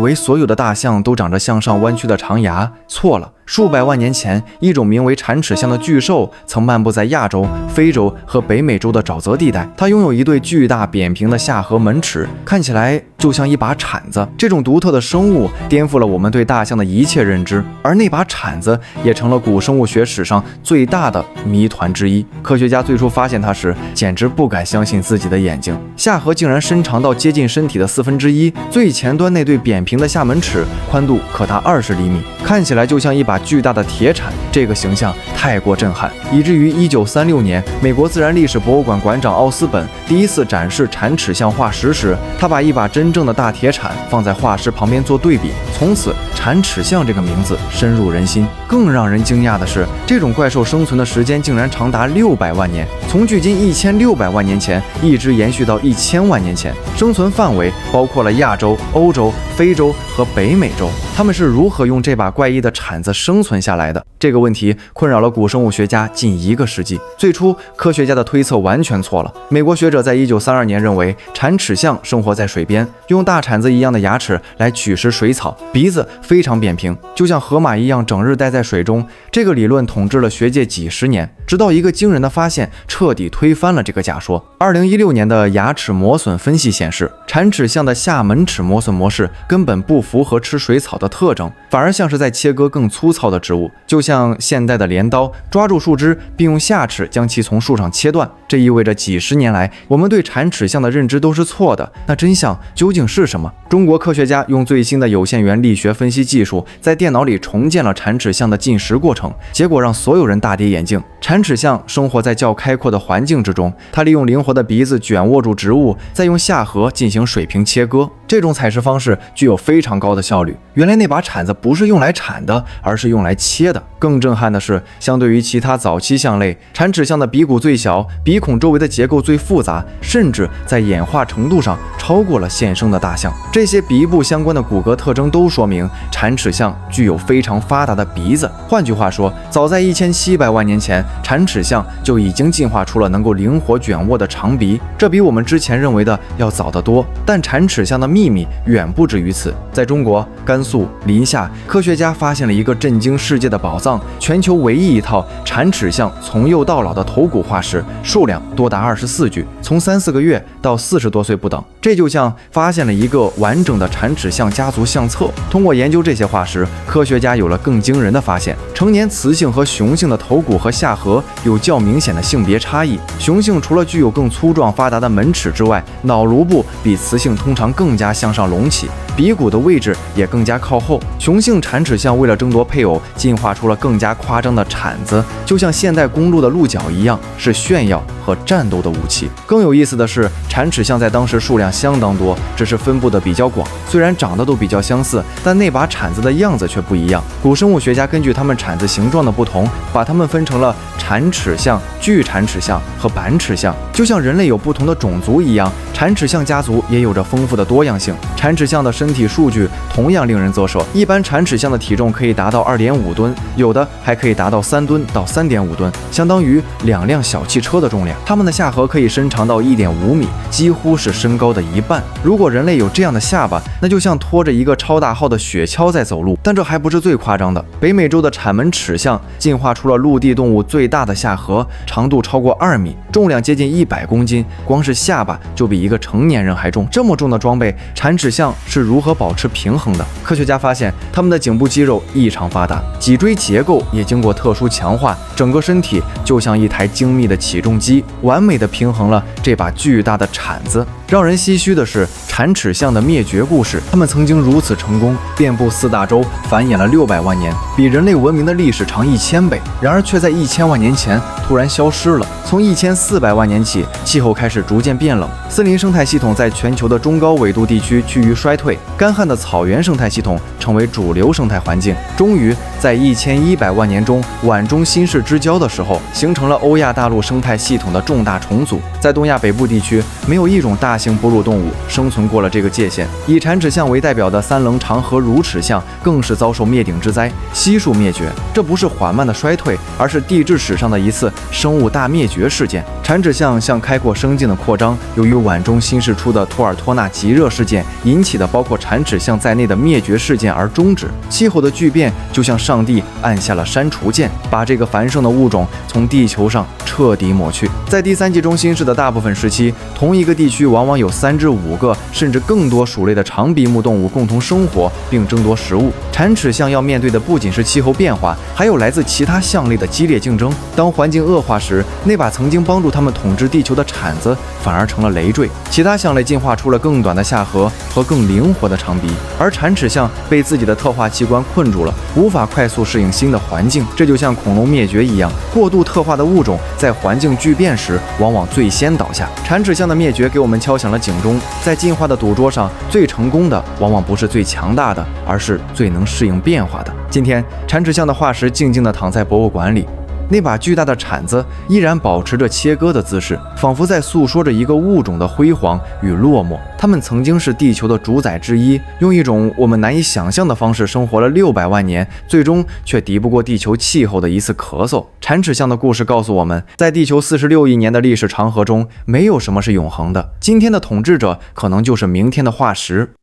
为所有的大象都长着向上弯曲的长牙，错了。数百万年前，一种名为铲齿象的巨兽曾漫步在亚洲、非洲和北美洲的沼泽地带。它拥有一对巨大扁平的下颌门齿，看起来就像一把铲子。这种独特的生物颠覆了我们对大象的一切认知，而那把铲子也成了古生物学史上最大的谜团之一。科学家最初发现它时，简直不敢相信自己的眼睛，下颌竟然伸长到接近身体的1/4，最前端那对扁平的下门齿宽度可达20厘米，看起来就像一把巨大的铁铲。这个形象太过震撼，以至于1936年，美国自然历史博物馆馆长奥斯本第一次展示铲齿象化石时，他把一把真正的大铁铲放在化石旁边做对比，从此铲齿象这个名字深入人心。更让人惊讶的是，这种怪兽生存的时间竟然长达600万年，从距今1600万年前一直延续到1000万年前，生存范围包括了亚洲、欧洲、非洲和北美洲。他们是如何用这把怪异的铲子生存下来的？这个问题困扰了古生物学家近1个世纪。最初，科学家的推测完全错了。美国学者在1932年认为，铲齿象生活在水边，用大铲子一样的牙齿来取食水草，鼻子非常扁平，就像河马一样整日待在水中。这个理论统治了学界几十年，直到一个惊人的发现彻底推翻了这个假说。2016年的牙齿磨损分析显示，铲齿象的下门齿磨损模式根本不符合吃水草的特征，反而像是在切割更粗糙的植物，就像现代的镰刀抓住树枝并用下齿将其从树上切断。这意味着几十年来我们对铲齿象的认知都是错的。那真相究竟是什么？中国科学家用最新的有限元力学分析技术，在电脑里重建了铲齿象的进食过程，结果让所有人大跌眼镜。铲齿象生活在较开阔的环境之中，它利用灵活的鼻子卷握住植物，再用下颌进行水平切割。这种采食方式具有非常高的效率。原来那把铲子不是用来铲的，而是用来切的。更震撼的是，相对于其他早期象类，铲齿象的鼻骨最小，鼻孔周围的结构最复杂，甚至在演化程度上超过了现生的大象。这些鼻部相关的骨骼特征都说明铲齿象具有非常发达的鼻子。换句话说，早在1700万年前，铲齿象就已经进化出了能够灵活卷握的长鼻，这比我们之前认为的要早得多。但铲齿象的秘密远不止于此。在中国甘肃临夏，科学家发现了一个震惊世界的宝藏，全球唯一一套铲齿象从幼到老的头骨化石，数量多达24具，从3-4个月到40多岁不等。这就像发现了一个完整的铲齿象家族相册。通过研究这些化石，科学家有了更惊人的发现：成年雌性和雄性的头骨和下颌有较明显的性别差异。雄性除了具有更粗壮发达的门齿之外，脑颅部比雌性通常更加向上隆起，鼻骨的位置也更加靠后。雄性铲齿象为了争夺配偶，进化出了更加夸张的铲子，就像现代公路的鹿角一样，是炫耀和战斗的武器。更有意思的是，铲齿象在当时数量相当多，只是分布的比较广。虽然长得都比较相似，但那把铲子的样子却不一样。古生物学家根据它们铲子形状的不同，把它们分成了铲齿象、巨铲齿象和板齿象。就像人类有不同的种族一样，铲齿象家族也有着丰富的多样性。铲齿象的身体数据同样令人啧舌，一般铲齿象的体重可以达到2.5吨，有的还可以达到3吨到3.5吨，相当于2辆小汽车的重量。它们的下颌可以伸长到1.5米，几乎是身高的一半。如果人类有这样的下巴，那就像拖着一个超大号的雪橇在走路。但这还不是最夸张的，北美洲的铲门齿象进化出了陆地动物最大的下颌，长度超过2米，重量接近100公斤，光是下巴就比一个成年人还重。这么重的装备，铲齿象是如何保持平衡的？科学家发现，它们的颈部肌肉异常发达，脊椎结构也经过特殊强化，整个身体就像一台精密的起重机，完美的平衡了这把巨大的铲子。让人唏嘘的是，铲齿象的灭绝故事，它们曾经如此成功，遍布4大洲，繁衍了600万年，比人类文明的历史长1000倍，然而却在1000万年前突然消失了。从1400万年起，气候开始逐渐变冷，森林生态系统在全球的中高纬度地区趋于衰退，干旱的草原生态系统成为主流生态环境。终于在1100万年中，碗中新世之交的时候，形成了欧亚大陆生态系统的重大重组。在东亚北部地区，没有一种大型哺乳动物生存过了这个界限。以产齿象为代表的三棱长颌乳齿象更是遭受灭顶之灾，悉数灭绝。这不是缓慢的衰退，而是地质史上的一次生物大灭绝事件。产齿象向开阔生境的扩张，由于晚中新释出的托尔托纳极热事件引起的包括产齿象在内的灭绝事件而终止。气候的巨变就像上帝按下了删除键，把这个繁盛的物种从地球上彻底抹去。在第3纪中新世的大部分时期，同一个地区往往有3至5个甚至更多属类的长鼻目动物共同生活并争夺食物。产齿象要面对的不仅是气候变化，还有来自其他象类的激烈竞争。当环境恶化时，那把曾经帮助它们统治地球的铲子反而成了累赘。其他象类进化出了更短的下颌和更灵活的长鼻，而产齿象被自己的特化器官困住了，无法快速适应新的环境。这就像恐龙灭绝一样，过度特化的物种在环境巨变时往往最先倒下。产齿象的灭绝给我们敲响了警钟，在进化的赌桌上，最成功的往往不是最强大的，而是最能适应变化的。今天，产齿象的化石静静地躺在博物馆里，那把巨大的铲子依然保持着切割的姿势，仿佛在诉说着一个物种的辉煌与落寞。它们曾经是地球的主宰之一，用一种我们难以想象的方式生活了600万年，最终却敌不过地球气候的一次咳嗽。产齿象的故事告诉我们，在地球46亿年的历史长河中，没有什么是永恒的。今天的统治者可能就是明天的化石。